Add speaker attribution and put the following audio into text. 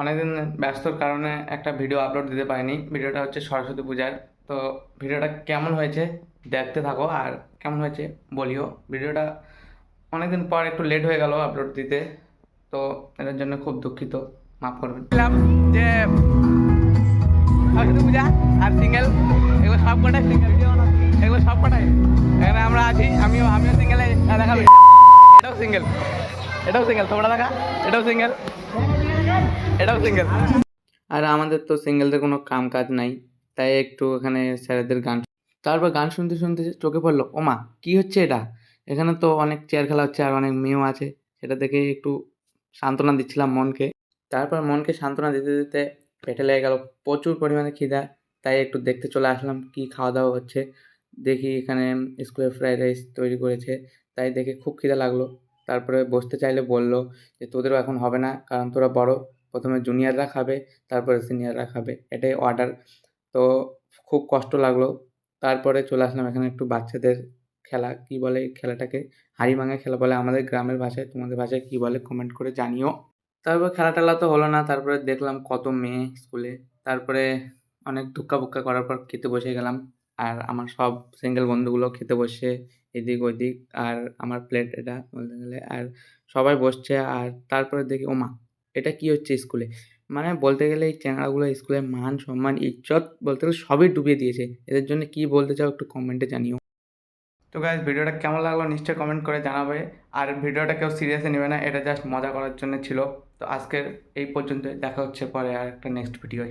Speaker 1: অনেকদিন ব্যস্তর কারণে একটা ভিডিও আপলোড দিতে পারিনি। ভিডিওটা হচ্ছে সরস্বতী পূজার। তো ভিডিওটা কেমন হয়েছে দেখতে থাকো, আর কেমন হয়েছে বলিও। ভিডিওটা অনেকদিন পর একটু লেট হয়ে গেল আপলোড দিতে, তো এটার জন্য খুব দুঃখিত, মাফ করবেন। যে সরস্বতী পূজা আর সিঙ্গেল, এগুলো সব কটাই সিঙ্গেল, এগুলো সব কটাই এখানে আমরা আছি। আমিও সিঙ্গেলে দেখাবে। এটাও সিঙ্গেল, এটাও সিঙ্গেল, তোমরা দেখা, এটাও সিঙ্গেল, এটাও সিঙ্গেল। আর আমাদের তো সিঙ্গেলদের কোনো কাম কাজ নাই, তাই একটু এখানে স্যারেদের গান, তারপর গান শুনতে শুনতে চোখে পড়লো, ওমা কি হচ্ছে এটা, এখানে তো অনেক চেয়ার খেলা হচ্ছে আর অনেক মেয়েও আছে। সেটা দেখে একটু সান্ত্বনা দিচ্ছিলাম মনকে। তারপর মনকে সান্ত্বনা দিতে দিতে পেটে লেগে গেল প্রচুর পরিমাণে খিদা। তাই একটু দেখতে চলে আসলাম কি খাওয়া দাওয়া হচ্ছে। দেখি এখানে স্কুলে ফ্রাইড রাইস তৈরি করেছে, তাই দেখে খুব খিদা লাগলো। তারপরে বসতে চাইলে বলল যে তোদেরও এখন হবে না, কারণ তোরা বড়, প্রথমে জুনিয়ররা খাবে, তারপরে সিনিয়ররা খাবে, এটাই অর্ডার। তো খুব কষ্ট লাগলো। তারপরে চলে আসলাম এখানে একটু বাচ্চাদের খেলা, কি বলে এই খেলাটাকে, হাঁড়ি-ভাঙা খেলা বলে আমাদের গ্রামের ভাষায়, তোমাদের ভাষায় কি বলে কমেন্ট করে জানিও। তারপর খেলা টেলা তো হলো না, তারপরে দেখলাম কত মেয়ে স্কুলে। তারপরে অনেক ধুক্কা-বুক্কা করার পর খেতে বসে গেলাম। আর আমার সব সিঙ্গেল বন্ধুগুলো খেতে বসছে এদিক ওদিক, আর আমার প্লেট এটা বলতে গেলে, আর সবাই বসছে। আর তারপরে দেখি ওমা! এটা কি হচ্ছে স্কুলে? মানে বলতে গেলে এই চ্যাংড়াগুলো স্কুলের মান, সম্মান, ইজ্জত বলতে গেলে সবই ডুবিয়ে দিয়েছে। এদের জন্য কি বলতে চাও একটু কমেন্টে জানিও। তো গাইস, ভিডিওটা কেমন লাগলো নিশ্চয়ই কমেন্ট করে জানাবে। আর ভিডিওটা কেউ সিরিয়াসলি নেবে না, এটা জাস্ট মজা করার জন্য ছিল। তো আজকের এই পর্যন্তই, দেখা হচ্ছে পরে আর একটা নেক্সট ভিডিওয়।